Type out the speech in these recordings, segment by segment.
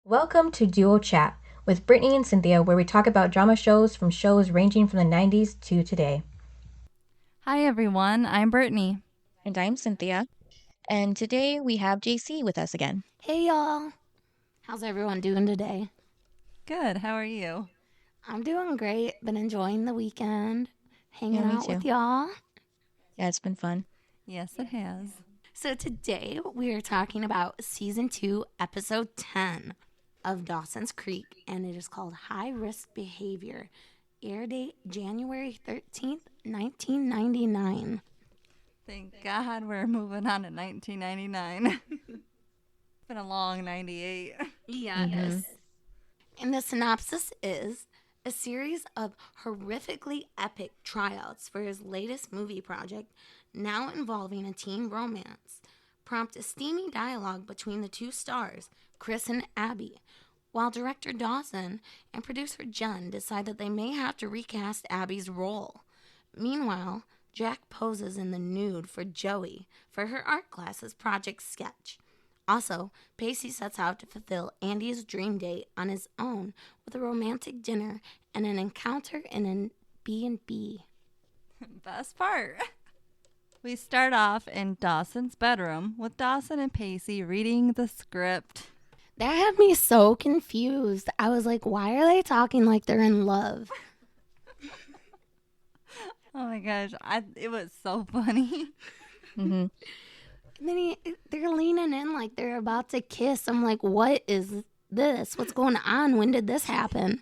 Welcome to Duo Chat with Brittany and Cynthia, where we talk about drama shows from shows ranging from the 90s to today. Hi, everyone. I'm Brittany. And I'm Cynthia. And today we have JC with us again. Hey y'all. How's everyone doing today? Good. How are you? I'm doing great. Been enjoying the weekend, hanging me out with too. y'all. Yeah, it's been fun. Yes, it has. So today we are talking about season 2, episode 10 of Dawson's Creek, and it is called High Risk Behavior. Air date January 13th, 1999. Thank God we're moving on to 1999. It's been a long 98. Yes. And the synopsis is a series of horrifically epic tryouts for his latest movie project, now involving a teen romance, prompt a steamy dialogue between the two stars, Chris and Abby, while director Dawson and producer Jen decide that they may have to recast Abby's role. Meanwhile, Jack poses in the nude for Joey for her art class's project sketch. Also, Pacey sets out to fulfill Andie's dream date on his own with a romantic dinner and an encounter in an B&B. Best part. We start off in Dawson's bedroom with Dawson and Pacey reading the script. That had me so confused. I was like, why are they talking like they're in love? Oh my gosh, it was so funny. Mm-hmm. And then they're leaning in like they're about to kiss. I'm like, what is this? What's going on? When did this happen?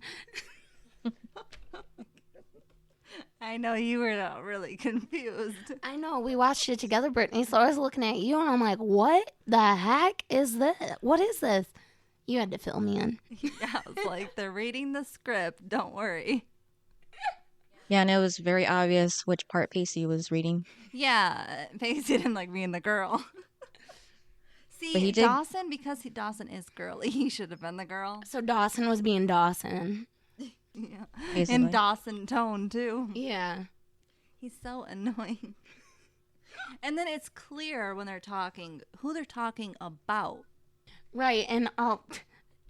I know you were really confused. I know, we watched it together, Brittany, so I was looking at you and I'm like, what the heck is this? What is this? You had to fill me in. Yeah, I was like, they're reading the script. Don't worry. Yeah, and it was very obvious which part Pacey was reading. Yeah, Pacey didn't like being the girl. But See, he did- Dawson, because Dawson is girly, he should have been the girl. So Dawson was being Dawson. Yeah. Basically. In Dawson tone, too. Yeah. He's so annoying. And then it's clear when they're talking who they're talking about. Right, and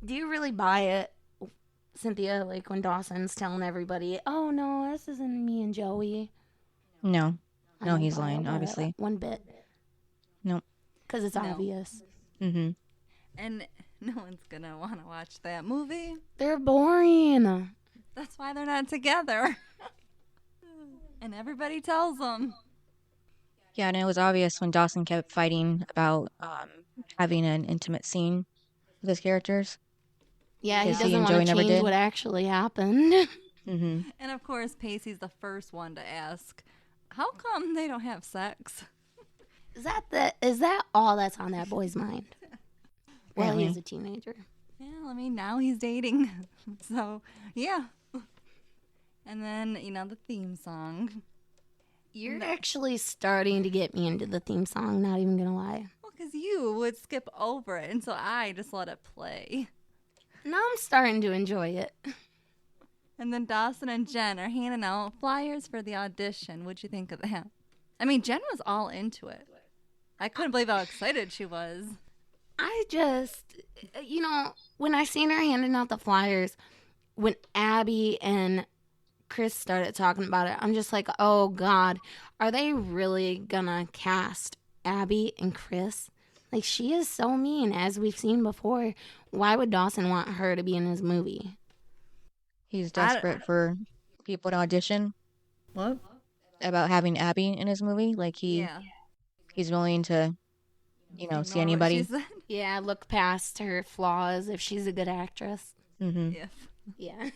do you really buy it, Cynthia, like when Dawson's telling everybody, oh no, this isn't me and Joey? No. I No, don't he's buy lying, it obviously. one bit. Nope. Because it's No. obvious. Mm-hmm. And no one's going to want to watch that movie. They're boring. That's why they're not together. And everybody tells them. Yeah, and it was obvious when Dawson kept fighting about having an intimate scene with his characters. Yeah, he Yes, he doesn't and want Joey to never change did. what actually happened. Mm-hmm. And of course, Pacey's the first one to ask, how come they don't have sex? Is that all that's on that boy's mind? Well, Apparently. he's a teenager. Yeah, I mean, now he's dating. So, yeah. And then, the theme song. You're actually starting to get me into the theme song, not even gonna lie. Well, because you would skip over it, and so I just let it play. Now I'm starting to enjoy it. And then Dawson and Jen are handing out flyers for the audition. What'd you think of that? I mean, Jen was all into it. I couldn't believe how excited she was. I just, when I seen her handing out the flyers, when Abby and Chris started talking about it, I'm just like, oh God, are they really gonna cast Abby and Chris? Like, she is so mean, as we've seen before. Why would Dawson want her to be in his movie? He's desperate for people to audition What? about having Abby in his movie. Like, he's willing to, see anybody. Yeah, look past her flaws if she's a good actress. Mm-hmm. Yeah.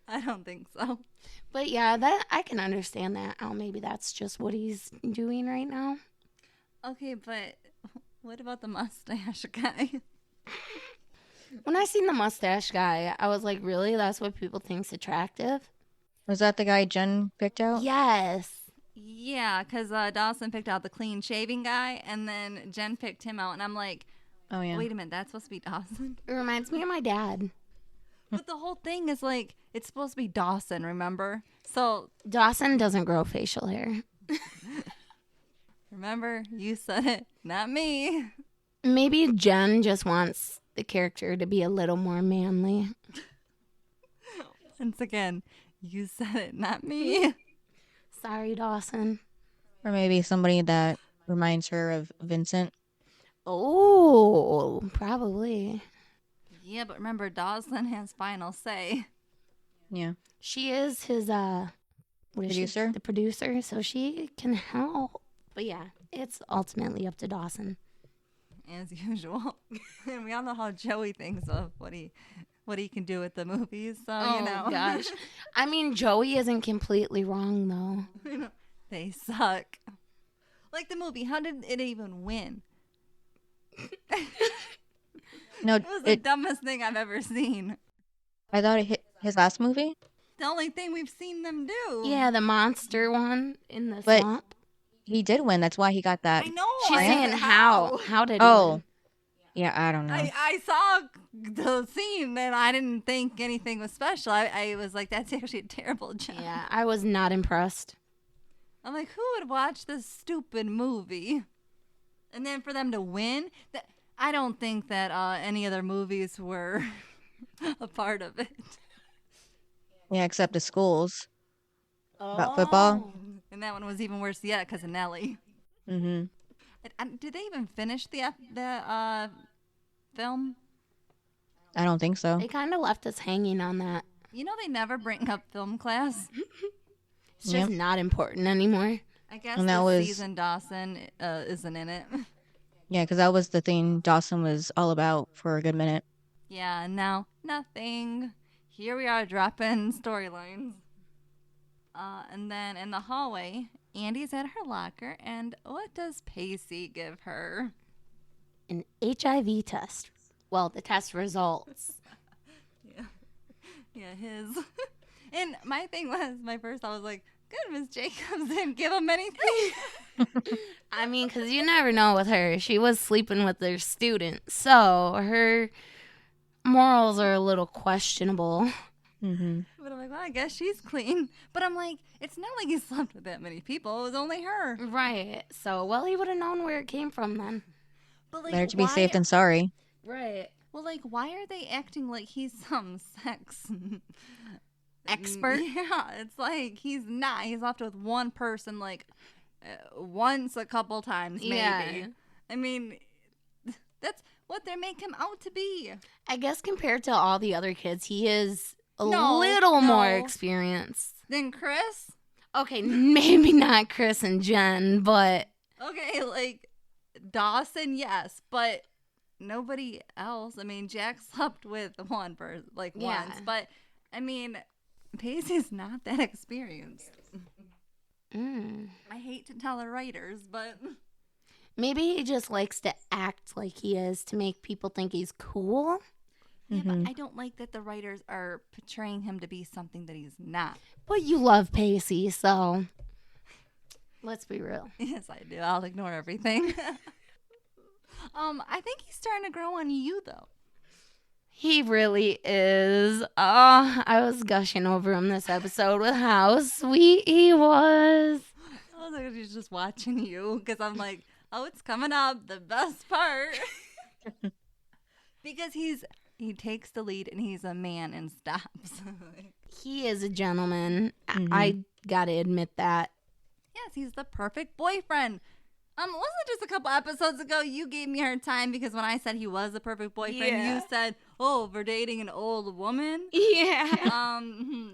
I don't think so. But yeah, that I can understand that. Oh, maybe that's just what he's doing right now. Okay, but what about the mustache guy? When I seen the mustache guy, I was like, really? That's what people think's attractive? Was that the guy Jen picked out? Yes. Yeah, because Dawson picked out the clean shaving guy, and then Jen picked him out, and I'm like, Oh, yeah. wait a minute, that's supposed to be Dawson? It reminds me of my dad. But the whole thing is like, it's supposed to be Dawson, remember? So, Dawson doesn't grow facial hair. remember, you said it, not me. Maybe Jen just wants the character to be a little more manly. Once again, you said it, not me. Sorry, Dawson. Or maybe somebody that reminds her of Vincent. Oh, probably. Yeah, but remember, Dawson has final say. Yeah. She is his what is she? Producer? The producer, so she can help. But yeah, it's ultimately up to Dawson. As usual. And we all know how Joey thinks of what he can do with the movies, so Oh you know. gosh. I mean, Joey isn't completely wrong though. You know, they suck. Like the movie, how did it even win? No, It was the dumbest thing I've ever seen. I thought it hit his last movie. The only thing we've seen them do. Yeah, the monster one in the But swamp. he did win. That's why he got that. I know. She's I saying said, how? How did he Oh. win? Yeah, I don't know. I saw the scene and I didn't think anything was special. I was like, that's actually a terrible job. Yeah, I was not impressed. I'm like, who would watch this stupid movie? And then for them to win, I don't think that any other movies were a part of it. Yeah, except the schools. About football. And that one was even worse yet because of Nelly. Mm-hmm. Did they even finish the film? I don't think so. They kind of left us hanging on that. You know they never bring up film class. It's just not important anymore. I guess And that this was- season Dawson isn't in it. Yeah, because that was the thing Dawson was all about for a good minute. Yeah, and now nothing. Here we are dropping storylines. And then in the hallway, Andie's at her locker, and what does Pacey give her? An HIV test. Well, the test results. Yeah, his. And my thing was, I was like, good, Miss Jacobs didn't give him anything. I mean, because you never know with her. She was sleeping with their student, so her morals are a little questionable. Mm-hmm. But I'm like, well, I guess she's clean. But I'm like, it's not like he slept with that many people. It was only her. Right. So, well, he would have known where it came from then. But like, Better to be why- safe than sorry. Right. Well, like, why are they acting like he's some sex Expert? Yeah, it's like he's not. He's left with one person, like, once a couple times, maybe. Yeah. I mean, that's what they make him out to be. I guess compared to all the other kids, he is a No, little more no. experienced. Then Chris? Okay, maybe not Chris and Jen, but Okay, like, Dawson, yes, but nobody else. I mean, Jack slept with one person, like, Yeah. once. But, I mean, Pacey's not that experienced. I hate to tell the writers, but maybe he just likes to act like he is to make people think he's cool. yeah, but I don't like that the writers are portraying him to be something that he's not. But you love Pacey, so let's be real. Yes, I do. I'll ignore everything. I think he's starting to grow on you, though. He really is. Oh, I was gushing over him this episode with how sweet he was. I was like, he's just watching you because I'm like, oh, it's coming up, the best part. Because he takes the lead and he's a man and stops. He is a gentleman. I gotta admit that. Yes, he's the perfect boyfriend. Wasn't it just a couple episodes ago you gave me a hard time because when I said he was the perfect boyfriend, Yeah. you said, oh, for dating an old woman? Yeah.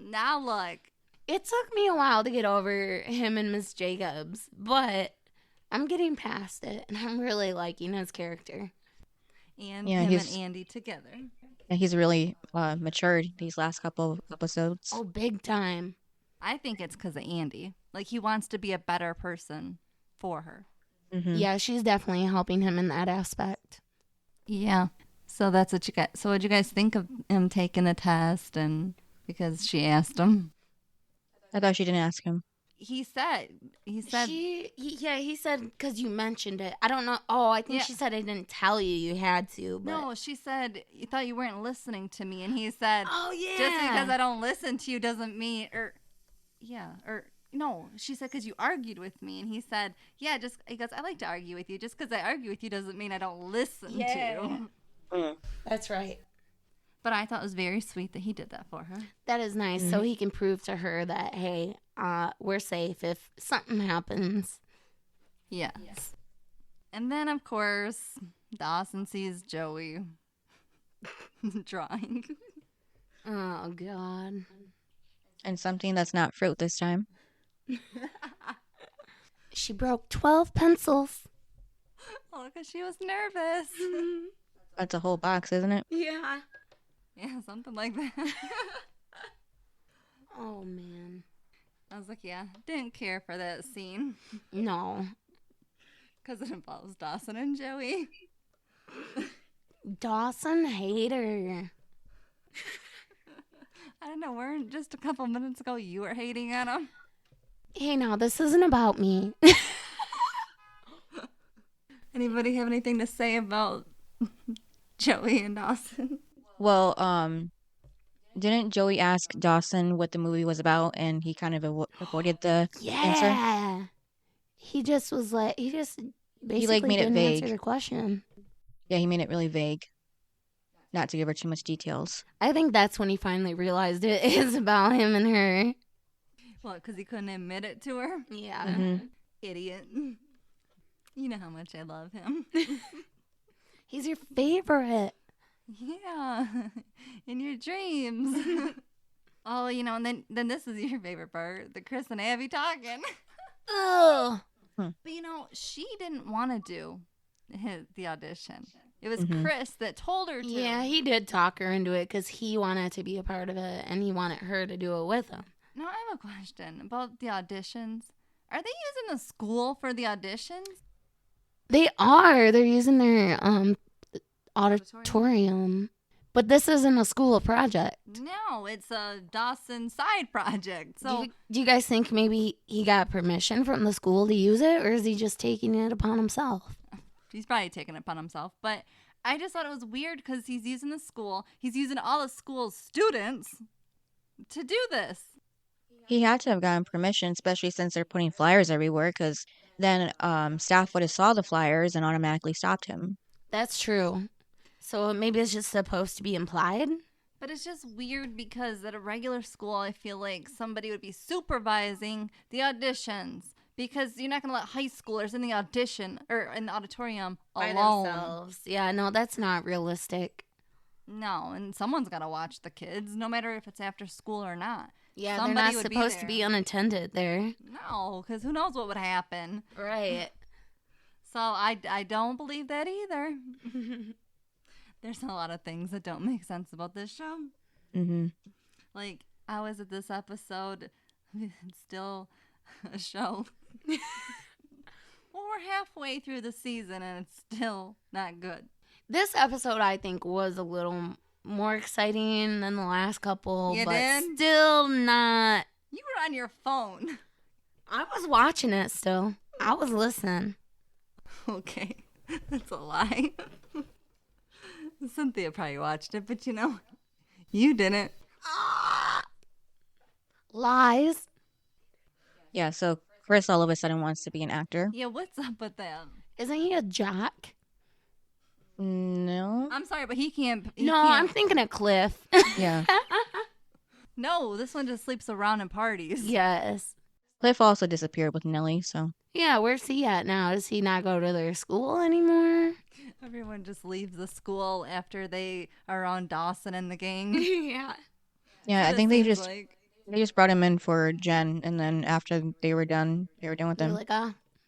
Now look. It took me a while to get over him and Miss Jacobs, but I'm getting past it, and I'm really liking his character. And Yeah, him he's- and Andie together. Yeah, he's really matured these last couple of episodes. Oh, big time. I think it's because of Andie. Like, he wants to be a better person for her. Mm-hmm. Yeah, she's definitely helping him in that aspect. Yeah. So that's what you got. So what'd you guys think of him taking the test? And because she asked him, I thought she didn't ask him. he said, He said, because you mentioned it. I don't know. Oh, I think Yeah. she said I didn't tell you you had to. But... no, she said, you thought you weren't listening to me. And he said, Oh, yeah. just because I don't listen to you doesn't mean, no, she said, because you argued with me. And he said, yeah, he goes, I like to argue with you. Just because I argue with you doesn't mean I don't listen to you. That's right. But I thought it was very sweet that he did that for her. That is nice. So he can prove to her that, hey, we're safe if something happens. Yes. And then, of course, Dawson sees Joey drawing. Oh, God. And something that's not fruit this time. She broke 12 pencils. Oh, because she was nervous. That's a whole box, isn't it? Yeah. Yeah, something like that. Oh, man. I was like, yeah, didn't care for that scene. No. Because it involves Dawson and Joey. Dawson hater. I don't know, weren't just a couple minutes ago you were hating on him? Hey, now, this isn't about me. Anybody have anything to say about Joey and Dawson? Well, didn't Joey ask Dawson what the movie was about, and he kind of avoided the answer? Yeah. He just basically made it didn't answer vague. the question. Yeah, he made it really vague. Not to give her too much details. I think that's when he finally realized it is about him and her. Well, because he couldn't admit it to her? Yeah. Mm-hmm. Idiot. You know how much I love him. He's your favorite. Yeah, in your dreams. Oh, and then this is your favorite part, the Chris and Abby talking. Ugh. But she didn't want to do the audition. It was Chris that told her to. Yeah, he did talk her into it because he wanted to be a part of it and he wanted her to do it with him. Now, I have a question about the auditions. Are they using the school for the auditions? They are. They're using their auditorium. But this isn't a school project. No, it's a Dawson side project. So Do you guys think maybe he got permission from the school to use it, or is he just taking it upon himself? he's probably taking it upon himself. But I just thought it was weird because he's using the school. He's using all the school's students to do this. He had to have gotten permission, especially since they're putting flyers everywhere, because then staff would have saw the flyers and automatically stopped him. That's true. So maybe it's just supposed to be implied? But it's just weird because at a regular school, I feel like somebody would be supervising the auditions because you're not going to let high schoolers in the audition or in the auditorium By alone. themselves. Yeah, no, that's not realistic. No, and someone's got to watch the kids, no matter if it's after school or not. Yeah, Somebody they're not would supposed to there. be unattended there. No, because who knows what would happen. Right. So I don't believe that either. There's a lot of things that don't make sense about this show. Mm-hmm. Like, I was at this episode, it's still a show. Well, we're halfway through the season and it's still not good. This episode, I think, was a little more exciting than the last couple, You but did? still not. You were on your phone. I was watching it still. I was listening. Okay, that's a lie. Cynthia probably watched it, but you didn't. Lies. Yeah, so Chris all of a sudden wants to be an actor. Yeah, what's up with them? Isn't he a jock? No. I'm sorry, but he can't. No, I'm thinking of Cliff. Yeah. No, this one just sleeps around in parties. Yes. Cliff also disappeared with Nellie, so. Yeah, where's he at now? Does he not go to their school anymore? Everyone just leaves the school after they are on Dawson and the gang. Yeah. Yeah, I That's think what it they seems like. just brought him in for Jen, and then after they were done with They're him. like,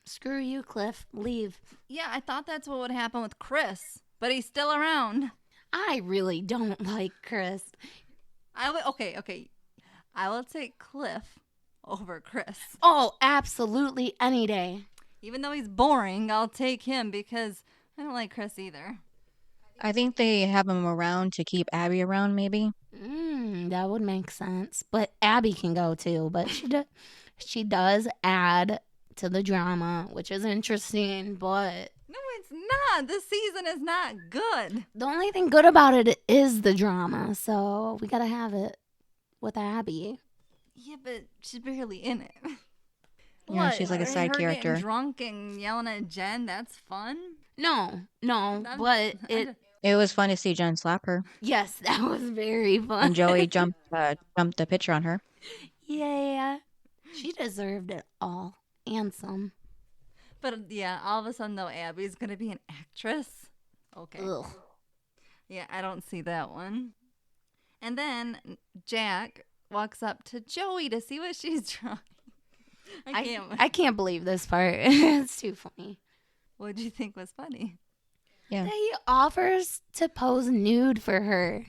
screw you, Cliff. Leave. Yeah, I thought that's what would happen with Chris, but he's still around. I really don't like Chris. Okay. I will take Cliff over Chris. Oh, absolutely any day. Even though he's boring, I'll take him because I don't like Chris either. I think they have him around to keep Abby around, maybe. That would make sense. But Abby can go too. But she does add to the drama, which is interesting. But No, it's not. This season is not good. the only thing good about it is the drama. So we gotta have it with Abby. Yeah, but she's barely in it. Yeah, she's like a side her character. Getting drunk and yelling at Jen, that's fun. No, I'm- but I it just- It was fun to see Jen slap her, Yes, that was very fun. and Joey jumped the picture on her. Yeah. She deserved it all. And some. But yeah, all of a sudden though, Abby's gonna be an actress. Okay. Ugh. Yeah, I don't see that one. And then Jack walks up to Joey to see what she's drawing. I can't believe this part. It's too funny. What do you think was funny? Yeah. That he offers to pose nude for her.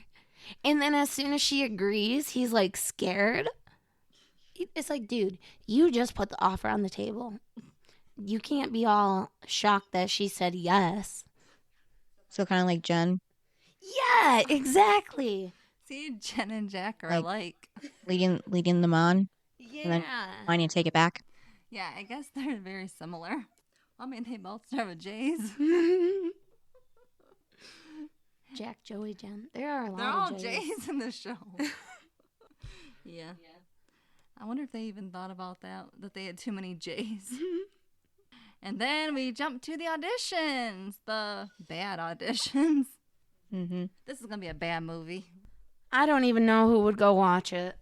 And then as soon as she agrees, he's like scared. It's like, dude, you just put the offer on the table. You can't be all shocked that she said yes. So kind of like Jen Yeah, exactly. See, Jen and Jack are alike. leading them on, and then Yeah. wanting to take it back. Yeah, I guess they're very similar. I mean, they both start with J's. Jack, Joey, Jen. There are a lot They're all of J's. J's in the show. Yeah. I wonder if they even thought about that they had too many J's. And then we jump to the auditions, the bad auditions. Mm-hmm. This is going to be a bad movie. I don't even know who would go watch it.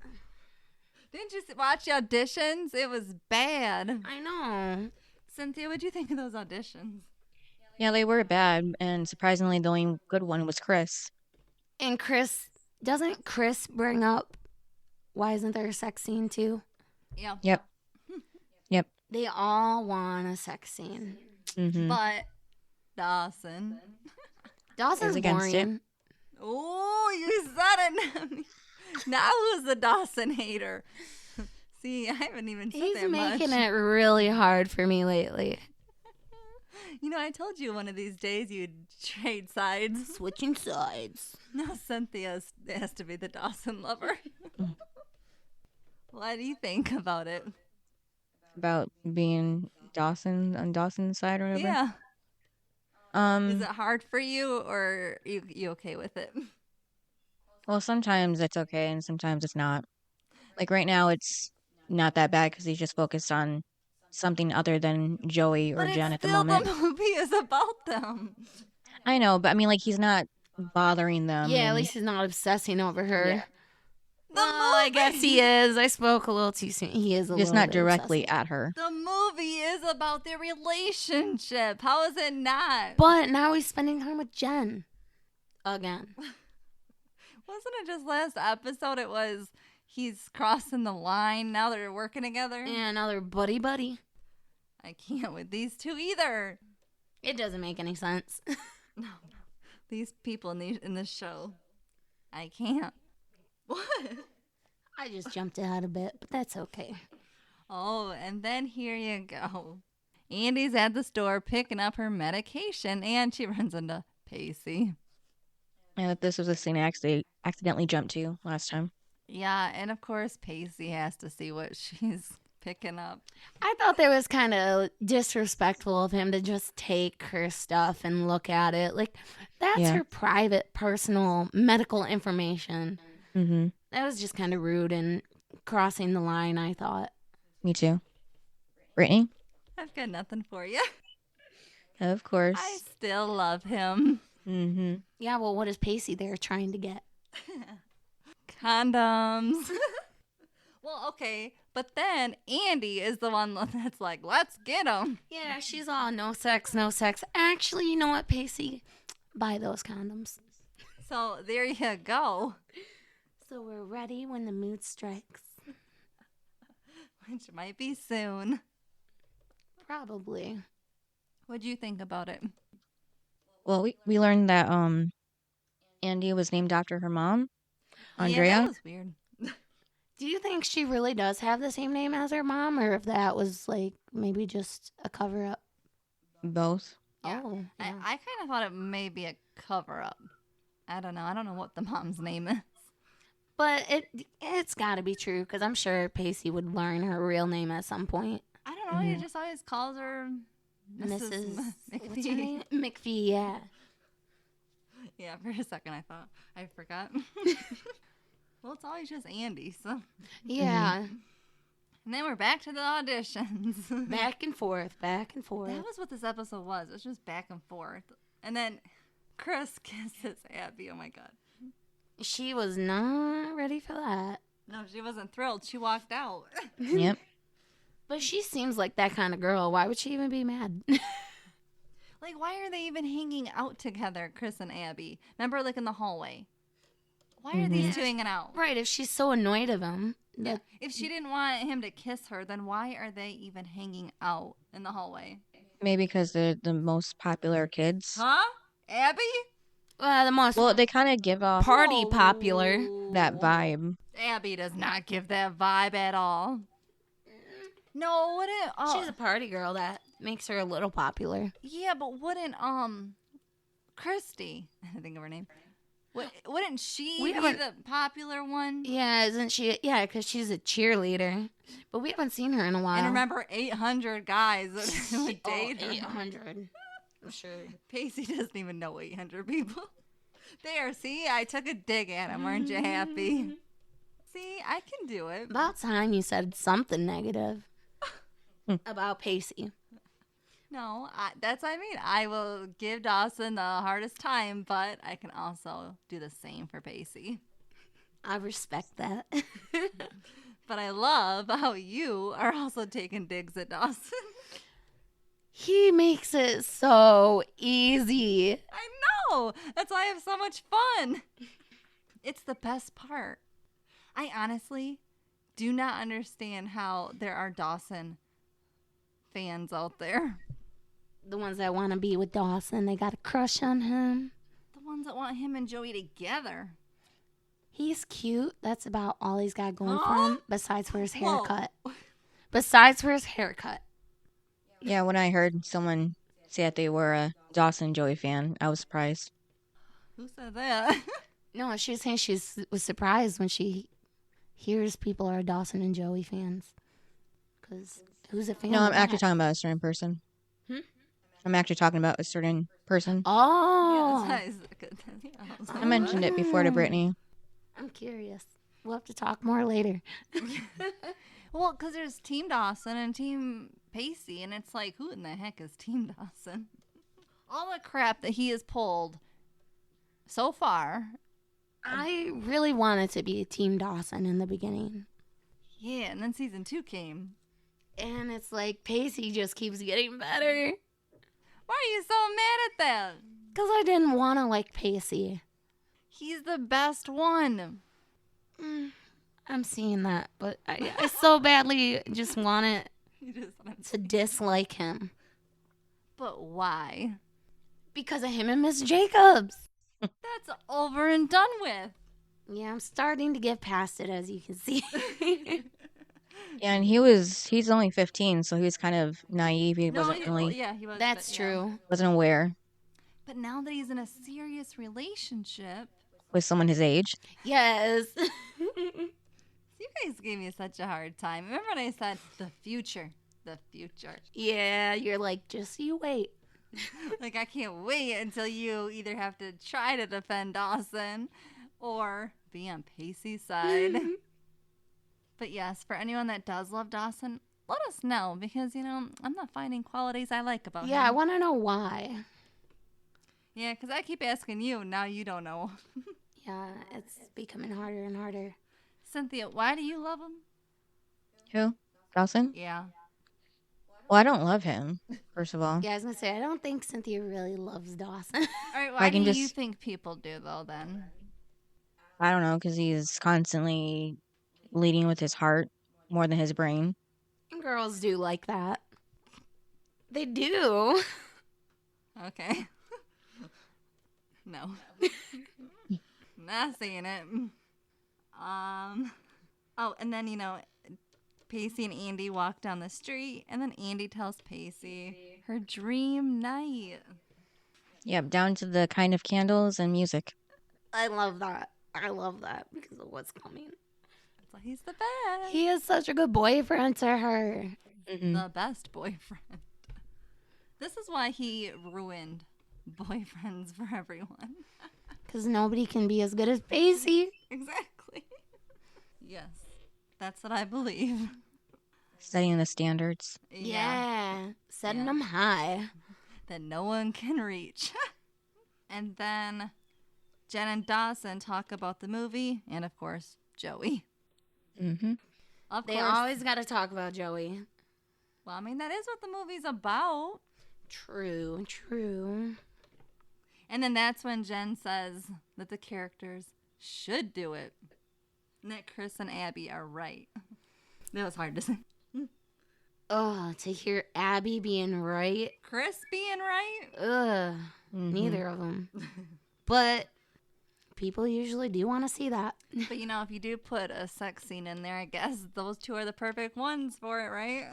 Didn't you watch the auditions? It was bad. I know. Cynthia, what do you think of those auditions? Yeah, they were bad, and surprisingly, the only good one was Chris. And doesn't Chris bring up, why isn't there a sex scene too? Yeah. Yep. Yep. They all want a sex scene. Mm-hmm. But Dawson. Dawson's against it. boring. Oh, you said it. Now who's the Dawson hater? See, I haven't even said He's that much. making it really hard for me lately. You know, I told you one of these days you'd trade sides. Switching sides. Now Cynthia has to be the Dawson lover. What do you think about it? About being Dawson on Dawson's side or whatever. Yeah. Is Um. it hard for you, or you okay with it? Well, sometimes it's okay, and sometimes it's not. Like right now, it's not that bad because he's just focused on something other than Joey or But Jen it's at the still moment. the movie is about them. I know, but I mean, like he's not bothering them. Yeah, at and- least he's not obsessing over her. Yeah. The I guess movie- he is. I spoke a little too soon. He is a just little not bit directly obsessive. at her. The movie is about their relationship. How is it not? But now he's spending time with Jen. Again. Wasn't it just last episode? It was he's crossing the line. Now they're working together. And another buddy. I can't with these two either. It doesn't make any sense. No. These people in this show. I can't. What? I just jumped ahead a bit, but that's okay. Oh, and then here you go. Andie's at the store picking up her medication, and she runs into Pacey. And this was a scene I accidentally jumped to last time. Yeah, and of course Pacey has to see what she's picking up. I thought that was kind of disrespectful of him to just take her stuff and look at it. Like, that's Yeah. her private, personal, medical information. Mm-hmm. That was just kind of rude and crossing the line, I thought. Me too. Brittany? I've got nothing for you. Of course. I still love him. Mm-hmm. Yeah, well, what is Pacey there trying to get? Condoms. Well, okay, but then Andie is the one that's like, let's get them. Yeah, she's all no sex, no sex. Actually, you know what, Pacey? Buy those condoms. So there you go. So we're ready when the mood strikes. Which might be soon. Probably. What'd you think about it? Well, we learned that Andie was named after her mom, Andrea. Yeah, that was weird. Do you think she really does have the same name as her mom, or if that was like maybe just a cover up? Both. Yeah. Oh, yeah. I kind of thought it may be a cover up. I don't know. I don't know what the mom's name is. But it's got to be true because I'm sure Pacey would learn her real name at some point. I don't know. He just always calls her Mrs. What's her McPhee. name? McPhee, yeah. Yeah, for a second I thought I forgot. Well, it's always just Andie, so. Yeah. And then we're back to the auditions. Back and forth, back and forth. That was what this episode was. It was just back and forth. And then Chris kisses Abby. Oh my god. She was not ready for that. No, she wasn't thrilled. She walked out. Yep. But she seems like that kind of girl. Why would she even be mad? Like, why are they even hanging out together, Chris and Abby? Remember, like, in the hallway? Why are these two hanging out? Right, if she's so annoyed of him. Yeah. If she didn't want him to kiss her, then why are they even hanging out in the hallway? Maybe because they're the most popular kids. Huh? Abby? The most Well, they kind of give off party popular. that vibe. Abby does not give that vibe at all. No, wouldn't She's a party girl. That makes her a little popular. yeah, but wouldn't Christy? I think of her name. Wouldn't she We be haven't- the popular one? Yeah, isn't she? Yeah, because she's a cheerleader. But we haven't seen her in a while. And remember, 800 guys would date her. 800. For sure. Pacey doesn't even know 800 people. There, see, I took a dig at him. Aren't you happy? See, I can do it. About time you said something negative about Pacey. No, that's what I mean. I will give Dawson the hardest time, but I can also do the same for Pacey. I respect that. But I love how you are also taking digs at Dawson. He makes it so easy. I know. That's why I have so much fun. It's the best part. I honestly do not understand how there are Dawson fans out there. The ones that want to be with Dawson, they got a crush on him. The ones that want him and Joey together. He's cute. That's about all he's got going for Huh? him, besides for his Whoa. haircut. Besides for his haircut. Yeah, when I heard someone say that they were a Dawson Joey fan, I was surprised. Who said that? No, she was saying she was surprised when she hears people are Dawson and Joey fans. Because who's a fan No, of I'm actually that? talking about a certain person. Hmm? I'm actually talking about a certain person. Oh. Yeah, that's good. I mentioned it before to Brittany. I'm curious. We'll have to talk more later. Well, because there's Team Dawson and Team Pacey, and it's like, who in the heck is Team Dawson? All the crap that he has pulled so far. I really wanted to be Team Dawson in the beginning. Yeah, and then season 2 came. And it's like Pacey just keeps getting better. Why are you so mad at that? Because I didn't want to like Pacey. He's the best one. I'm seeing that, but I so badly just wanted You just want to dislike him. But why? Because of him and Miss Jacobs. That's over and done with. Yeah, I'm starting to get past it, as you can see. Yeah, and he's only 15, so he was kind of naive. He wasn't really he was. That's but, yeah. true. wasn't aware But now that he's in a serious relationship, with someone his age. Yes. you guys gave me such a hard time. Remember when I said the future? The future. Yeah, you're like, just you wait. Like, I can't wait until you either have to try to defend Dawson or be on Pacey's side. But yes, for anyone that does love Dawson, let us know because, I'm not finding qualities I like about Yeah, I him. want to know why. Yeah, because I keep asking you, now you don't know. Yeah, it's becoming harder and harder. Cynthia, why do you love him? Who? Dawson? Yeah. Well, I don't love him, first of all. Yeah, I was going to say, I don't think Cynthia really loves Dawson. All right, why I can do just- you think people do, though, then? I don't know, because he's constantly leading with his heart more than his brain. Girls do like that. They do. Okay. No. Not saying it. Oh, and then, Pacey and Andie walk down the street, and then Andie tells Pacey her dream night. Yep, down to the kind of candles and music. I love that. I love that because of what's coming. So he's the best. He is such a good boyfriend to her. The best boyfriend. This is why he ruined boyfriends for everyone. Because nobody can be as good as Pacey. Exactly. Yes. That's what I believe. Setting the standards. Yeah. Setting Yeah. them high. That no one can reach. And then Jen and Dawson talk about the movie and, of course, Joey. Mm-hmm. Of They course. always got to talk about Joey. Well, I mean, that is what the movie's about. True, true. And then that's when Jen says that the characters should do it. And that Chris and Abby are right. That was hard to say. Oh, to hear Abby being right. Chris being right? Ugh. Mm-hmm. Neither of them. But people usually do want to see that. But you know, if you do put a sex scene in there, I guess those two are the perfect ones for it, right?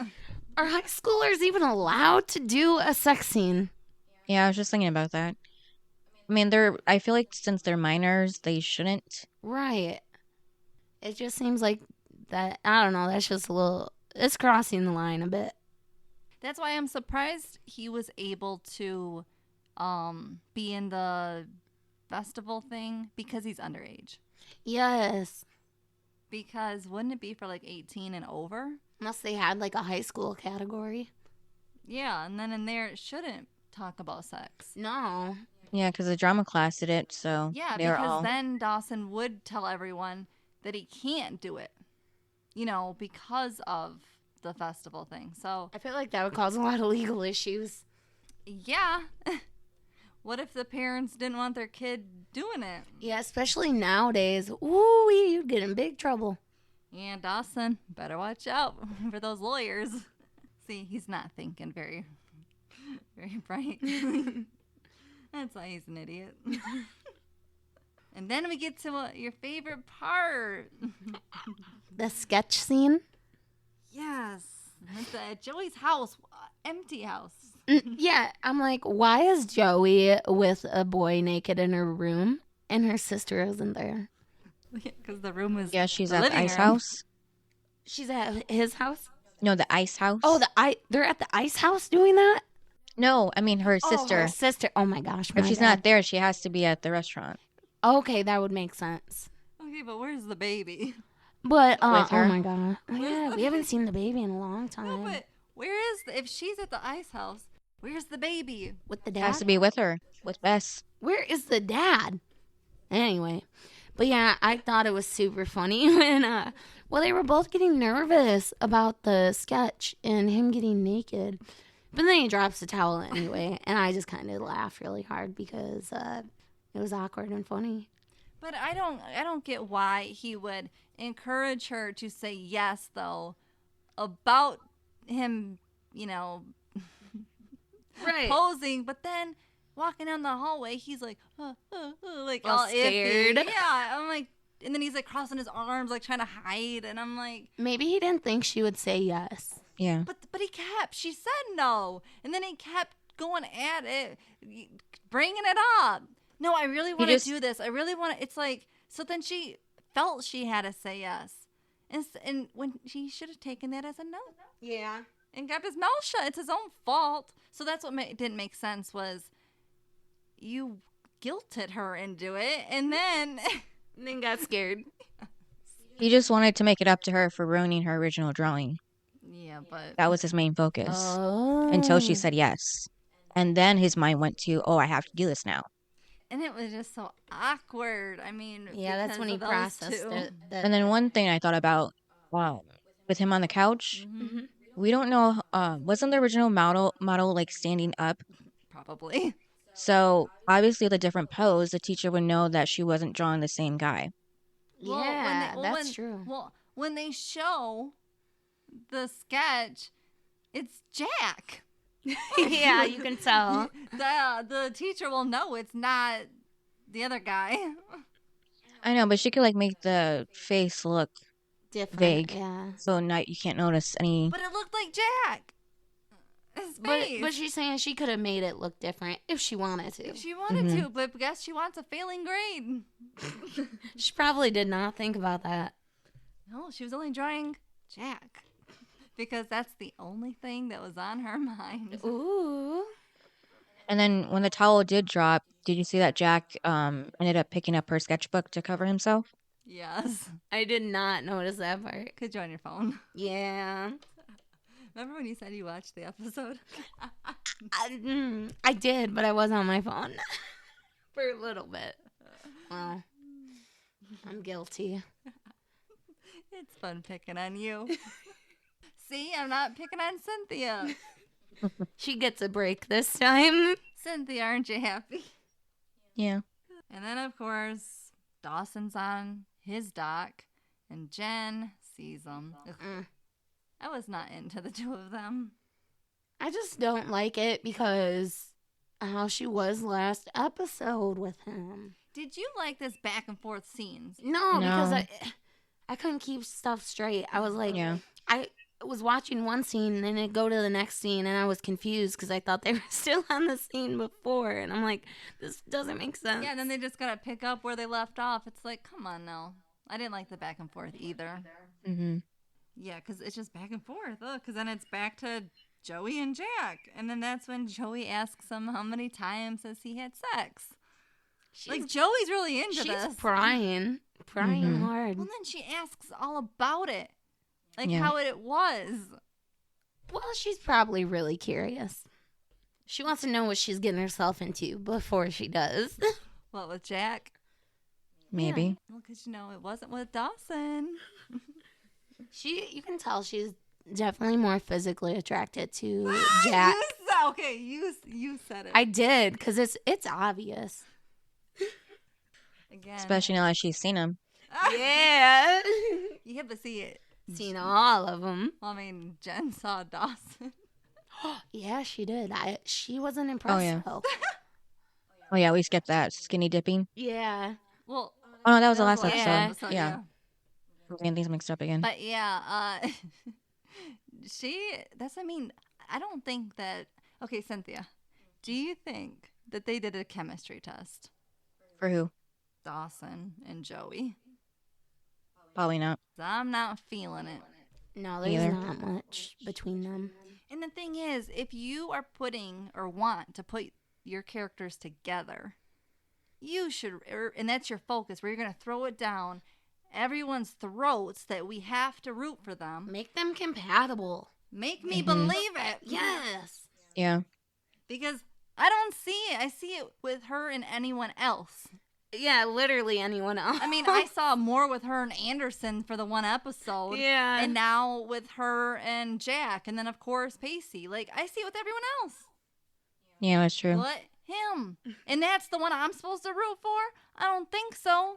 Are high schoolers even allowed to do a sex scene? Yeah, I was just thinking about that. I mean, I feel like since they're minors, they shouldn't. Right. It just seems like that, I don't know, that's just a little, it's crossing the line a bit. That's why I'm surprised he was able to be in the festival thing because he's underage. Yes. Because wouldn't it be for like 18 and over? Unless they had like a high school category. Yeah, and then in there it shouldn't talk about sex. No. Yeah, because the drama class did it, so Yeah, they were because all. then Dawson would tell everyone that he can't do it, you know, because of the festival thing. So, I feel like that would cause a lot of legal issues. yeah. What if the parents didn't want their kid doing it? Yeah, especially nowadays. Ooh, you'd get in big trouble. Yeah, Dawson, better watch out for those lawyers. See, he's not thinking very, very bright. That's why he's an idiot. And then we get to your favorite part. The sketch scene? Yes. At Joey's house, empty house. Yeah, I'm like, why is Joey with a boy naked in her room and her sister isn't there? Because the room is Yeah, she's the at the living ice room. house. She's at his house? No, the ice house. Oh, they're at the ice house doing that? No, I mean her Oh, sister. her sister. Oh my gosh. If my she's bad. not there, she has to be at the restaurant. Okay, that would make sense. Okay, but where's the baby? But With her. oh my god. Where's Yeah, the we haven't seen the baby in a long No, time. but if she's at the ice house, where's the baby? With the Has dad? to be with her, with Bess. Where is the dad? Anyway. But yeah, I thought it was super funny when well, they were both getting nervous about the sketch and him getting naked. But then he drops the towel anyway, and I just kind of laughed really hard because it was awkward and funny. But I don't get why he would encourage her to say yes though about him, you know, Right. posing, but then walking down the hallway, he's like, like All all scared. iffy. Yeah, I'm like, and then he's like crossing his arms, like trying to hide, and I'm like, Maybe he didn't think she would say yes. Yeah. but he kept. She said no, and then he kept going at it, bringing it up. No, I really want to just- do this. I really want to. It's like, so then she felt she had to say yes, and when she should have taken that as a no. Yeah. And kept his mouth shut. It's his own fault. So that's what didn't make sense was you guilted her into it, and then And then got scared. He just wanted to make it up to her for ruining her original drawing. yeah, but That was his main focus. Oh. Until she said yes. And then his mind went to, oh, I have to do this now. and it was just so awkward. I mean, Yeah, that's because when he of those processed two. it. And then one thing I thought about, wow, with him on the couch, Mhm. we don't know, wasn't the original model like standing up? Probably. So obviously the different pose, the teacher would know that she wasn't drawing the same guy. Well, Yeah, that's when- true. Well, when they show the sketch, it's Jack. Yeah, you can tell. The teacher will know it's not the other guy. I know, but she could like make the face look Different. vague. Yeah. So now you can't notice any. But it looked like Jack. His face. But she's saying she could have made it look different if she wanted to. If she wanted to, but guess she wants a failing grade. She probably did not think about that. No, she was only drawing Jack. Because that's the only thing that was on her mind. Ooh. And then when the towel did drop, did you see that Jack ended up picking up her sketchbook to cover himself? Yes. I did not notice that part. Could you on your phone? Yeah. Remember when you said you watched the episode? I did, but I was on my phone. For a little bit. Well, I'm guilty. It's fun picking on you. See, I'm not picking on Cynthia. She gets a break this time. Cynthia, aren't you happy? Yeah. And then, of course, Dawson's on his dock, and Jen sees him. I was not into the two of them. I just don't like it because how she was last episode with him. Did you like this back and forth scenes? No, because No. I couldn't keep stuff straight. I was like, Yeah. I was watching one scene and then it'd go to the next scene and I was confused because I thought they were still on the scene before. And I'm like, this doesn't make sense. Yeah, and then they just gotta pick up where they left off. It's like, come on now. I didn't like the back and forth either. Mm-hmm. Yeah, because it's just back and forth. Because then it's back to Joey and Jack. And then that's when Joey asks him how many times has he had sex. Like, Joey's really into She's this. prying Mhm. hard. Well, then she asks all about it. Like, Yeah. how it was. Well, she's probably really curious. She wants to know what she's getting herself into before she does. What, with Jack? Maybe. Well, because, it wasn't with Dawson. You can tell she's definitely more physically attracted to Jack. You said it. I did, because it's obvious. Again. Especially now that she's seen him. Yeah. Yeah, but see it. Seen all of them. Well, I mean, Jen saw Dawson. Yeah, she did. She wasn't impressed, yeah. though. Oh, yeah, we skipped that. Skinny dipping. Yeah. Well, Oh, no, that was the that last episode. Yeah. yeah. I'm getting things mixed up again. But yeah, I don't think that. Okay, Cynthia, do you think that they did a chemistry test? For who? Dawson and Joey. Probably not. I'm not feeling it. No, there's Neither. not much between them. And the thing is, if you are putting or want to put your characters together, you should, and that's your focus, where you're going to throw it down everyone's throats that we have to root for them. Make them compatible. Make me believe it. Yes. Yeah. Because I don't see it. I see it with her and anyone else. Yeah, literally anyone else. I mean, I saw more with her and Anderson for the one episode. Yeah. And now with her and Jack. And then, of course, Pacey. Like, I see it with everyone else. Yeah, that's true. But him. And that's the one I'm supposed to root for? I don't think so.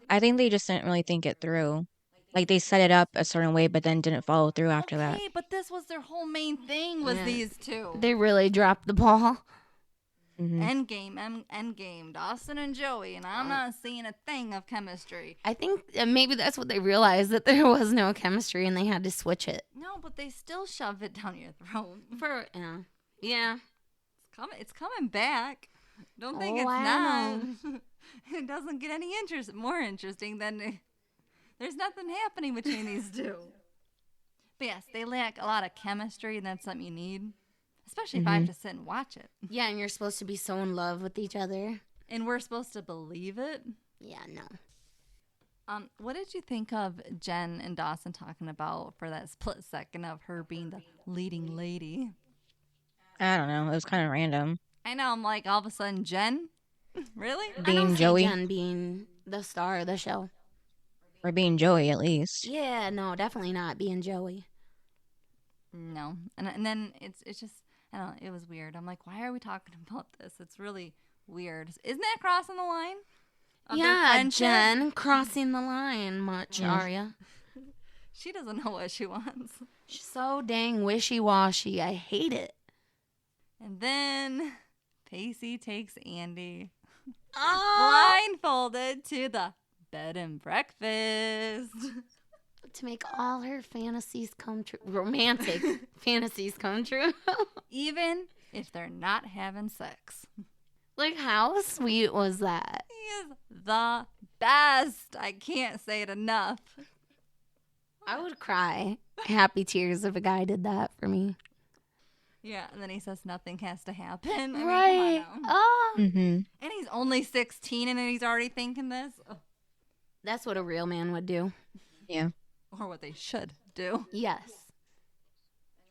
I think they just didn't really think it through. Like, they set it up a certain way, but then didn't follow through after that. Okay, but this was their whole main thing was Yeah. these two. They really dropped the ball. Mm-hmm. Endgame, Dawson and Joey, and I'm not seeing a thing of chemistry. I think maybe that's what they realized, that there was no chemistry and they had to switch it. No, but they still shove it down your throat. Yeah. It's coming back. Don't think Oh, it's I not. It doesn't get any more interesting than there's nothing happening between these two. But yes, they lack a lot of chemistry, and that's something you need, especially if I have to sit and watch it. Yeah, and you're supposed to be so in love with each other. And we're supposed to believe it. Yeah, no. What did you think of Jen and Dawson talking about for that split second of her being the leading lady? I don't know. It was kind of random. I know, I'm like, all of a sudden, Jen? Really? I don't Being see Joey. Jen being the star of the show. Or being Joey, at least. Yeah, no, definitely not being Joey. No. And then it's just, I don't know, it was weird. I'm like, why are we talking about this? It's really weird. Isn't that crossing the line? Of their Yeah, friendship? Jen crossing the line much, Yeah. Arya. She doesn't know what she wants. She's so dang wishy-washy. I hate it. And then Pacey takes Andie Oh! blindfolded to the bed and breakfast. To make all her fantasies come true. Romantic fantasies come true. Even if they're not having sex. Like, how sweet was that? He is the best. I can't say it enough. I would cry happy tears if a guy did that for me. Yeah, and then he says nothing has to happen. I mean, Right. come on now. Oh. Mm-hmm. And he's only 16 and he's already thinking this. Ugh. That's what a real man would do. Yeah. Or what they should do. Yes.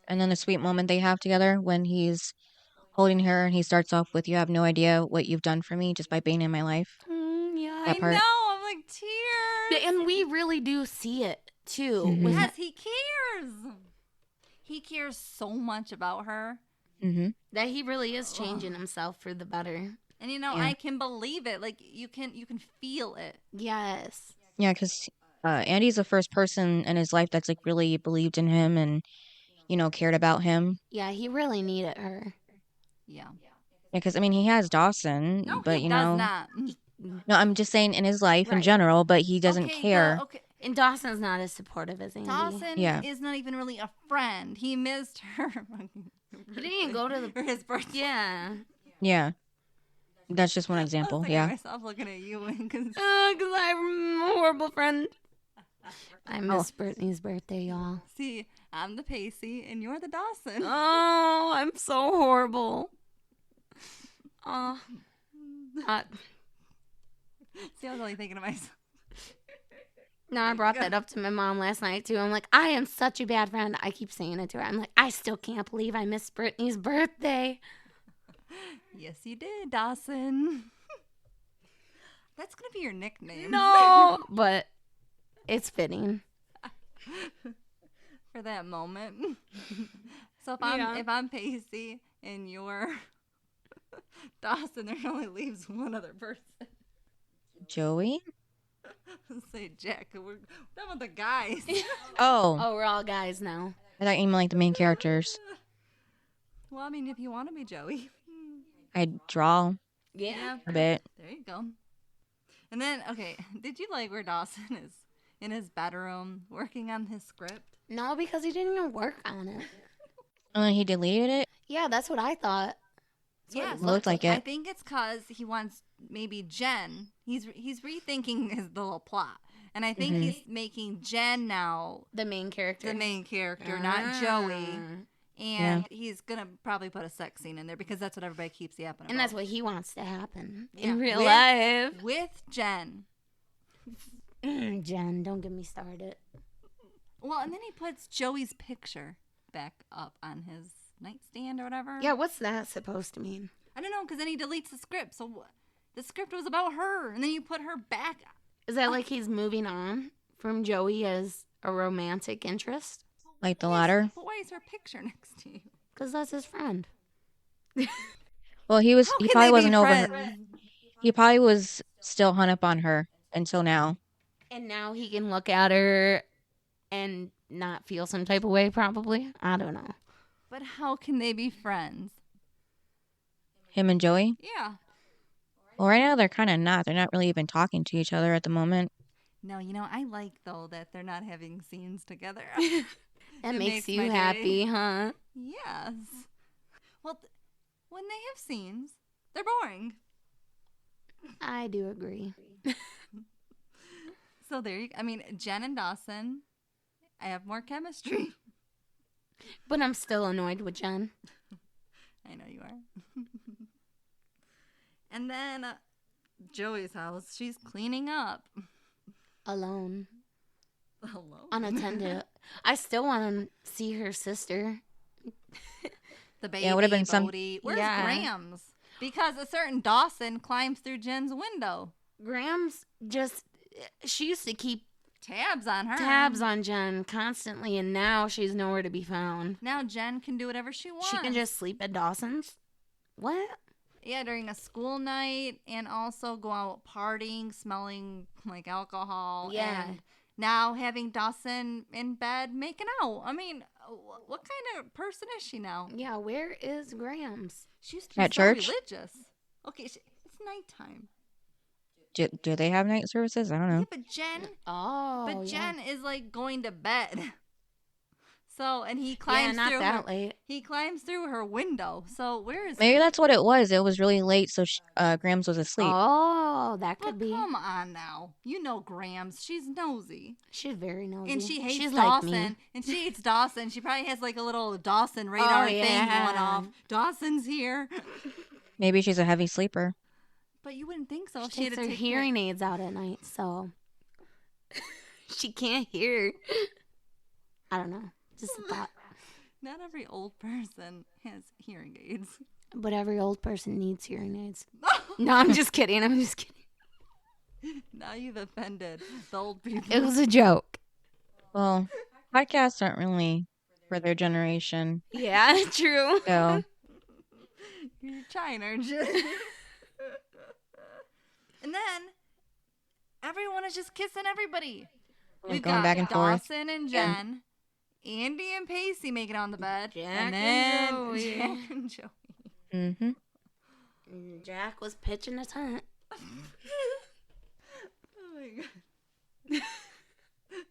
And then the sweet moment they have together when he's holding her, and he starts off with, "You have no idea what you've done for me just by being in my life." Yeah. That I part. know. I'm like, tears. And we really do see it too. Mhm. with Yes, he cares. He cares so much about her. Mhm. that he really is changing himself for the better. And you know, Yeah. I can believe it. Like you can feel it. Yes. Yeah, because Andy's the first person in his life that's like really believed in him and cared about him. Yeah, he really needed her. Yeah. Yeah, because I mean he has Dawson, No, but he does not. no, I'm just saying in his life in Right. general, but he doesn't Okay, care. okay. And Dawson's not as supportive as Andie. Dawson Yeah. is not even really a friend. He missed her. He didn't even go to the. for his birthday. Yeah. Yeah, that's just one I example. was thinking Yeah. myself looking at you because Because I'm a horrible friend. I missed Brittany's birthday, y'all. see, I'm the Pacey and you're the Dawson. Oh, I'm so horrible. Oh. See, I was only thinking to myself. No, I brought that up to my mom last night too. I'm like, I am such a bad friend. I keep saying it to her. I'm like, I still can't believe I missed Brittany's birthday. Yes, you did, Dawson. That's gonna be your nickname. No, but it's fitting. For that moment. So Yeah. if I'm Pacey and you're Dawson, there only leaves one other person. Joey. Say Jack. We're done with the guys. Oh, Oh, we're all guys now. I thought you meant like the main characters. Well, I mean, if you want to be Joey. I draw Yeah. a bit. There you go. And then, okay, did you like where Dawson is in his bedroom working on his script? No, because he didn't even work on it. And then he deleted it. Yeah, that's what I thought. Yeah, it looked like I it. think it's because he wants maybe Jen. He's rethinking his little plot, and I think he's making Jen now The main character. the main character, not Joey. And he's gonna probably put a sex scene in there because that's what everybody keeps yapping about. And that's what he wants to happen Yeah. in real With- life. with Jen. Jen, don't get me started. Well, and then he puts Joey's picture back up on his nightstand or whatever. Yeah, what's that supposed to mean? I don't know, because then he deletes the script. So the script was about her, and then you put her back. Is that like he's moving on from Joey as a romantic interest? Like the latter. But why is her picture next to you? Because that's his friend. Well, he How probably can they wasn't be over her. friends? He probably was still hung up on her until now. And now he can look at her and not feel some type of way, probably. I don't know. But how can they be friends? Him and Joey. Yeah. Well, right now they're kind of not. They're not really even talking to each other at the moment. No, I like, though, that they're not having scenes together. That It makes makes you my day. happy, huh? Yes. Well, when they have scenes, they're boring. I do agree. So there you go. I mean, Jen and Dawson, I have more chemistry. But I'm still annoyed with Jen. I know you are. And then Joey's house, she's cleaning up. Alone. Hello. Unattended. I still want to see her sister. The baby, Yeah, it would've been some- Bodie. Where's Yeah. Grams? Because a certain Dawson climbs through Jen's window. Graham's just, she used to keep Tabs on her. tabs on Jen constantly, and now she's nowhere to be found. Now Jen can do whatever she wants. She can just sleep at Dawson's? What? Yeah, during a school night and also go out partying, smelling like alcohol. Yeah. And now having Dawson in bed making out. I mean, what kind of person is she now? Yeah, where is Graham's? She used to be At so church? religious. Okay, it's nighttime. Do they have night services? I don't know. Yeah, but Jen, Oh, Jen is like going to bed. So, and he yeah, climbs not through that her, late. he climbs through her window. So where is Maybe that's what it was. It was really late, so Grams was asleep. Oh, that Well, could be. come on now. You know Grams. She's nosy. She's very nosy. And she hates She's Dawson. like me. And she hates Dawson. She probably has like a little Dawson radar thing yeah. going off. Dawson's here. Maybe she's a heavy sleeper. But you wouldn't think so. if She had takes to her take hearing aids out at night, so she can't hear. I don't know. Just a thought. Not every old person has hearing aids. But every old person needs hearing aids. No, I'm just kidding. I'm just kidding. Now you've offended the old people. It was a joke. Well, podcasts aren't really for their generation. Yeah, true. So, You're trying, aren't you? And then everyone is just kissing everybody. We've going got back and forth. Dawson and Jen, Andie and Pacey making out on the bed, Jack and and then Joey. Jack and Joey. mm-hmm. Jack was pitching a tent. Oh my god!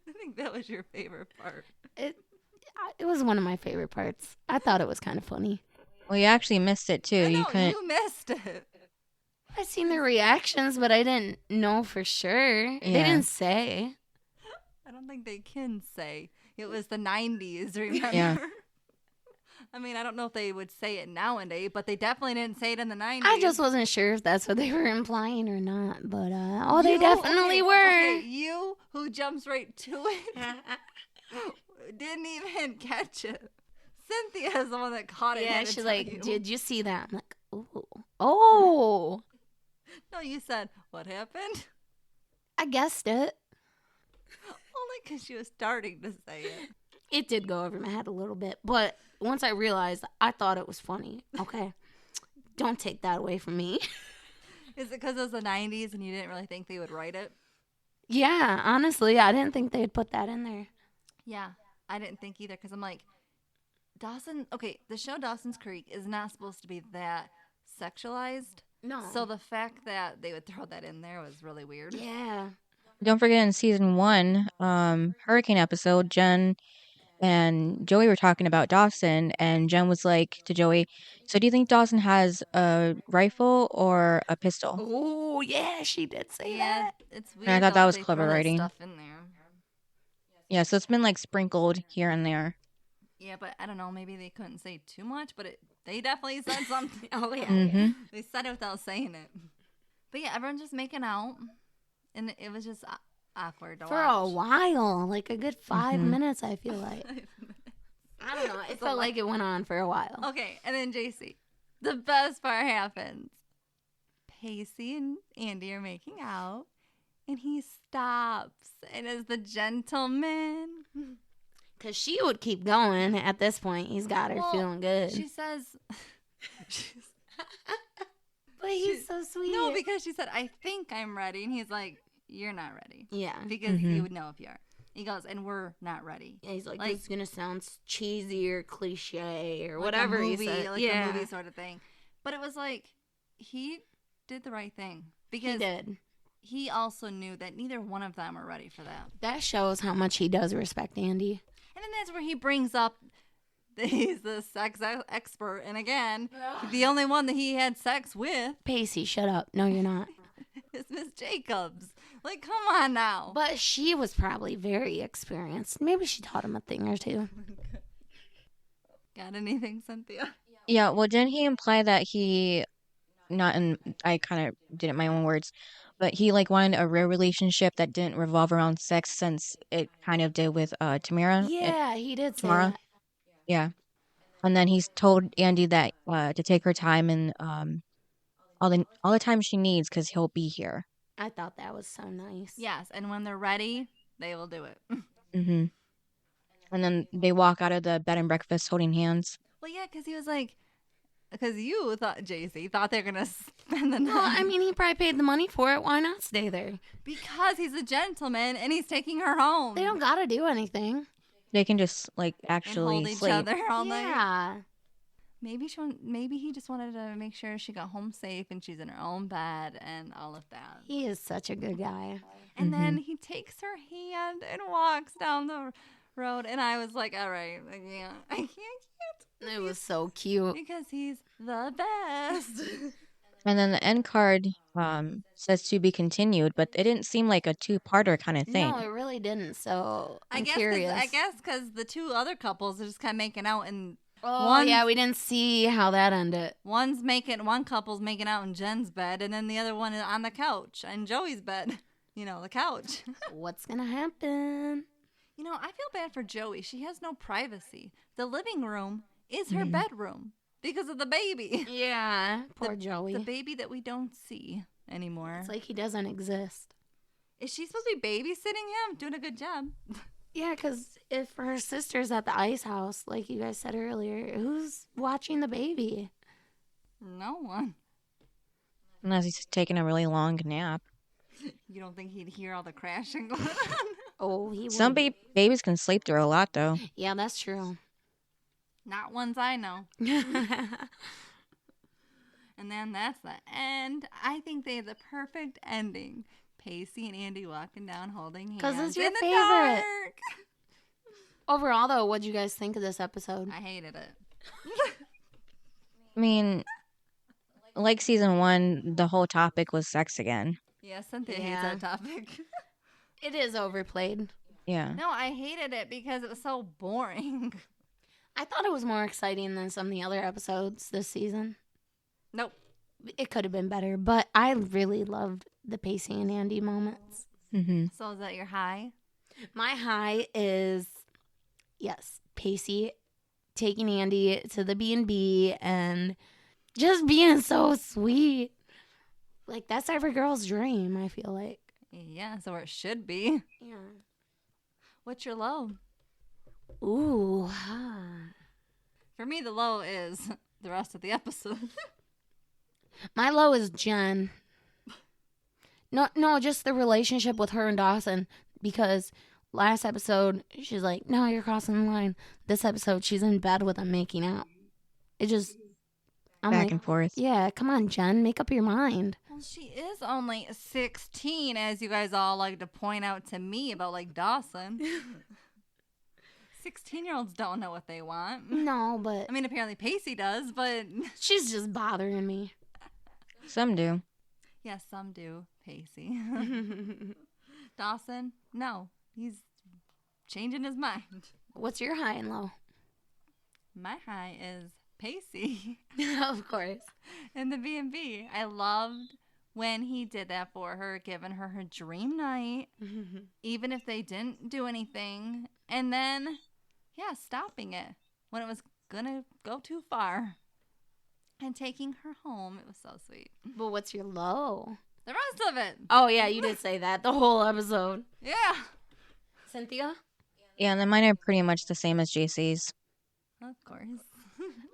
I think that was your favorite part. It was one of my favorite parts. I thought it was kind of funny. Well, you actually missed it too. I know, You couldn't. you missed it. I seen their reactions, but I didn't know for sure. They Yeah. didn't say. I don't think they can say it was the 90s. Remember? Yeah. I mean, I don't know if they would say it nowadays, but they definitely didn't say it in the 90s. I just wasn't sure if that's what they were implying or not. But they You- definitely okay, were. okay, you who jumps right to it didn't even catch it. Cynthia is the one that caught it. and Yeah, had to she's tell like, you. did you see that? I'm like, oh, No, you said, what happened? I guessed it. Only because she was starting to say it. It did go over my head a little bit, but once I realized, I thought it was funny. Okay, don't take that away from me. Is it because it was the 90s and you didn't really think they would write it? Yeah, honestly, I didn't think they'd put that in there. Yeah, I didn't think either because I'm like, the show Dawson's Creek is not supposed to be that sexualized. No. So the fact that they would throw that in there was really weird. Yeah. Don't forget in season 1, hurricane episode, Jen and Joey were talking about Dawson, and Jen was like to Joey, "So do you think Dawson has a rifle or a pistol?" Oh, yeah, she did say Yeah, that. it's weird. I thought that though was they clever throw that writing. Stuff in there. Yeah, so it's been like sprinkled here and there. Yeah, but I don't know. Maybe they couldn't say too much, but they definitely said something. Oh, yeah. Mm-hmm. They said it without saying it. But yeah, everyone's just making out, and it was just awkward to For a watch. while, like a good 5 Mhm. minutes, I feel like. I don't know. It felt like it went on for a while. Okay, and then JC, the best part happens. Pacey and Andie are making out, and he stops and is the gentleman. Because she would keep going. At this point, he's got her Well, feeling good. She says, But he's so sweet. no, because she said, I think I'm ready. And he's like, you're not ready. Yeah. Because Mhm. you would know if you are. He goes, and we're not ready. Yeah, he's like, Like- this is going to sound cheesy or cliche or Like whatever a movie, he said. like yeah. a movie sort of thing. But it was like, he did the right thing. He Because did. he also knew that neither one of them are ready for that. That shows how much he does respect Andie. And then that's where he brings up that he's the sex expert. And again, the only one that he had sex with Pacey, shut up. No, you're not. is Miss Jacobs. Like, come on now. But she was probably very experienced. Maybe she taught him a thing or two. Got anything, Cynthia? Yeah, well, didn't he imply that I kind of did it in my own words, but he like wanted a real relationship that didn't revolve around sex since it kind of did with Tamara? Yeah, he did say Tamara? that. Yeah. And then he's told Andie that to take her time and all the time she needs because he'll be here. I thought that was so nice. Yes, and when they're ready, they will do it. Mm-hmm. And then they walk out of the bed and breakfast holding hands. Well, yeah, because he was like, because you thought, JC, thought they were going to spend the night. Well, I mean, he probably paid the money for it. Why not stay there? Because he's a gentleman and he's taking her home. They don't got to do anything. They can just like and actually hold each sleep. other all night. Yeah. Maybe he just wanted to make sure she got home safe and she's in her own bed and all of that. He is such a good guy. And then he takes her hand and walks down the road. And I was like, all right, I can't. It was so cute. Because he's the best. And then the end card says to be continued, but it didn't seem like a two-parter kind of thing. No, it really didn't. So I'm I curious. guess because the two other couples are just kind of making out and Oh, yeah, we didn't see how that ended. one couple's making out in Jen's bed and then the other one is on the couch in Joey's bed. You know, the couch. What's going to happen? I feel bad for Joey. She has no privacy. The living room is her bedroom. because of the baby. Yeah, poor Joey. The baby that we don't see anymore. It's like he doesn't exist. Is she supposed to be babysitting him? Doing a good job. Yeah, because if her sister's at the ice house, like you guys said earlier, who's watching the baby? No one. Unless he's taking a really long nap. You don't think he'd hear all the crashing going on? Oh, he Some would. babies can sleep through a lot, though. Yeah, that's true. Not ones I know. And then that's the end. I think they have the perfect ending. Pacey and Andie walking down holding hands. 'Cause it's your in the favorite. dark. Overall, though, what'd you guys think of this episode? I hated it. I mean, like season 1, the whole topic was sex again. Yeah, Cynthia hates Yeah. that topic. It is overplayed. Yeah. No, I hated it because it was so boring. I thought it was more exciting than some of the other episodes this season. Nope. It could have been better, but I really loved the Pacey and Andie moments. Mm-hmm. So is that your high? My high is, yes, Pacey taking Andie to the B&B and just being so sweet. Like, that's every girl's dream, I feel like. Yeah, so it should be. Yeah. What's your low? Ooh. For me, the low is the rest of the episode. My low is Jen. No, just the relationship with her and Dawson. Because last episode, she's like, no, you're crossing the line. This episode, she's in bed with him making out. It just... I'm Back like, and forth. yeah, come on, Jen. Make up your mind. Well, she is only 16, as you guys all like to point out to me about, like, Dawson. 16-year-olds don't know what they want. No, but I mean, apparently Pacey does, but... she's just bothering me. Some do. Yes, some do, Pacey. Dawson, no. He's changing his mind. What's your high and low? My high is Pacey Of course. in the B&B. I loved when he did that for her, giving her her dream night, even if they didn't do anything. And then, yeah, stopping it when it was going to go too far and taking her home. It was so sweet. But what's your low? The rest of it. Oh, yeah, you did say that the whole episode. Yeah. Cynthia? Yeah, and then mine are pretty much the same as JC's. Of course.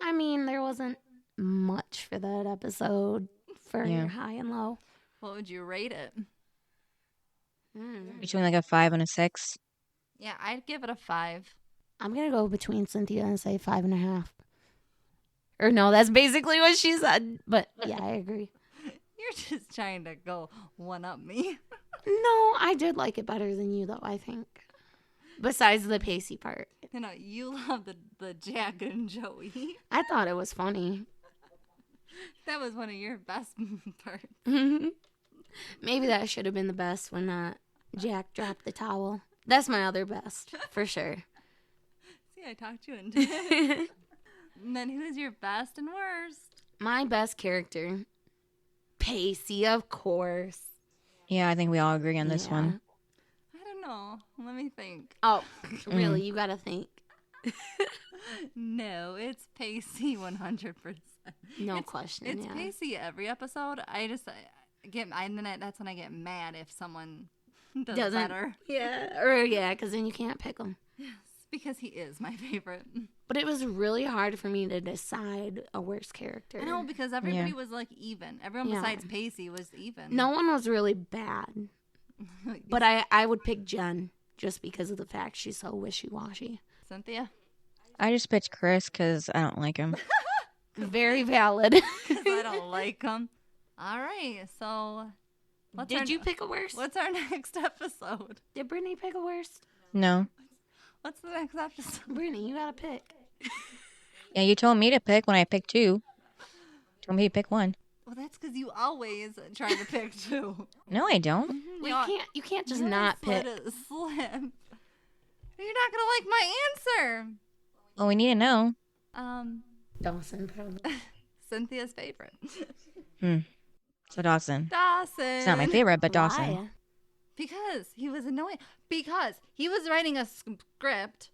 I mean, there wasn't much for that episode for Yeah. your high and low. What would you rate it? Between like a 5 and a 6. Yeah, I'd give it a 5. I'm going to go between Cynthia and say 5.5. Or no, that's basically what she said. But yeah, I agree. You're just trying to go one-up me. No, I did like it better than you, though, I think. Besides the Pacey part. You know, you love the Jack and Joey. I thought it was funny. That was one of your best parts. Maybe that should have been the best when Jack dropped the towel. That's my other best, for sure. See, I talked you into it. And then who's your best and worst? My best character, Pacey, of course. Yeah, I think we all agree on this Yeah. one. I don't know. Let me think. Oh, really? You gotta think. No, it's Pacey 100%. No question. It's yeah. Pacey every episode. I just that's when I get mad if someone does Doesn't. better. Yeah, or yeah, because then you can't pick them. Yes, because he is my favorite. But it was really hard for me to decide a worst character. I know, because everybody was like even. Everyone Yeah. besides Pacey was even. No one was really bad. But I would pick Jen just because of the fact she's so wishy-washy. Cynthia? I just picked Chris because I don't like him. Very valid. Because I don't like him. All right, so Did you pick a worst? what's our next episode? Did Brittany pick a worst? No. What's the next episode? Brittany, you gotta pick. Yeah, you told me to pick when I picked 2. Told me to pick 1. Well, that's because you always try to pick 2. No, I don't. Well, you can't just not pick. Let it slip. You're not gonna like my answer. Well, we need to know. Dawson, probably. Cynthia's favorite. So Dawson. Dawson. It's not my favorite, but Dawson. Why? Because he was annoying. Because he was writing a script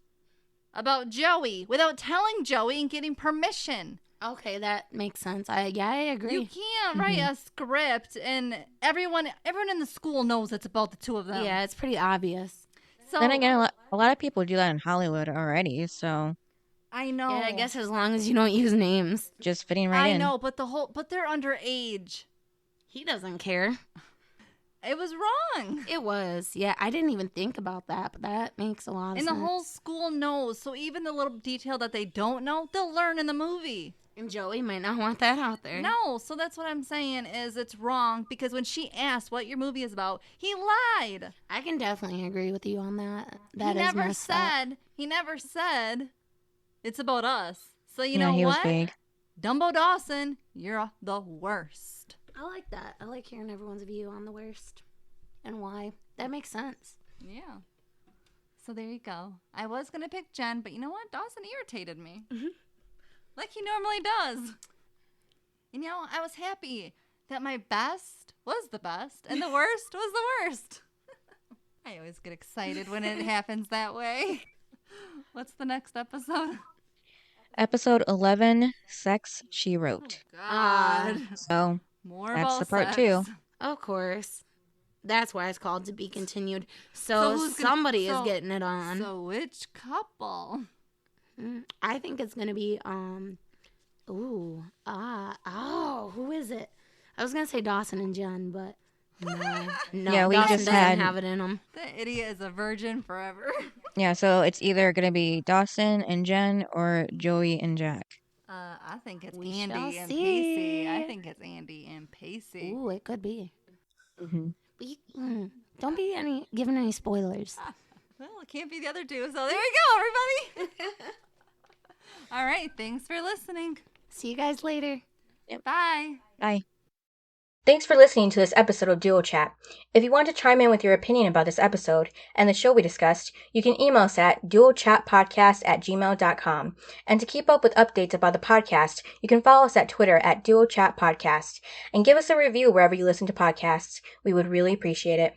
about Joey without telling Joey and getting permission. Okay, that makes sense. I agree. You can't write a script and everyone in the school knows it's about the two of them. Yeah, it's pretty obvious. So Then again, a lot of people do that in Hollywood already, so I know. Yeah, I guess as long as you don't use names. just fitting right in. I know, but they're underage. He doesn't care. It was wrong. It was. Yeah, I didn't even think about that, but that makes a lot of And sense. the whole school knows. So even the little detail that they don't know, they'll learn in the movie. And Joey might not want that out there. No, so that's what I'm saying is it's wrong because when she asked what your movie is about, he lied. I can definitely agree with you on that. He That is never messed up. said it's about us. So you Yeah, know he was what? vague. Dumbo Dawson, you're the worst. I like that. I like hearing everyone's view on the worst and why. That makes sense. Yeah. So there you go. I was going to pick Jen, but you know what? Dawson irritated me. Like he normally does. And you know, I was happy that my best was the best and the worst was the worst. I always get excited when it happens that way. What's the next episode? Episode 11, Sex She Wrote. God. So More that's about the part sex. 2. Of course. That's why it's called To Be Continued. So So, who's gonna- somebody so- is getting it on. So which couple? I think it's gonna be who is it? I was gonna say Dawson and Jen, but no, Yeah, we Dawson just doesn't had- have it in him. The idiot is a virgin forever. Yeah, so it's either going to be Dawson and Jen or Joey and Jack. I think it's We Andie shall and Pacey. I see. think it's Andie and Pacey. Ooh, it could be. Mm-hmm. But don't be giving any spoilers. Well, it can't be the other two. So there we go, everybody. All right. Thanks for listening. See you guys later. Bye. Bye. Thanks for listening to this episode of Duo Chat. If you want to chime in with your opinion about this episode and the show we discussed, you can email us at duochatpodcast@gmail.com. And to keep up with updates about the podcast, you can follow us at Twitter at duochatpodcast and give us a review wherever you listen to podcasts. We would really appreciate it.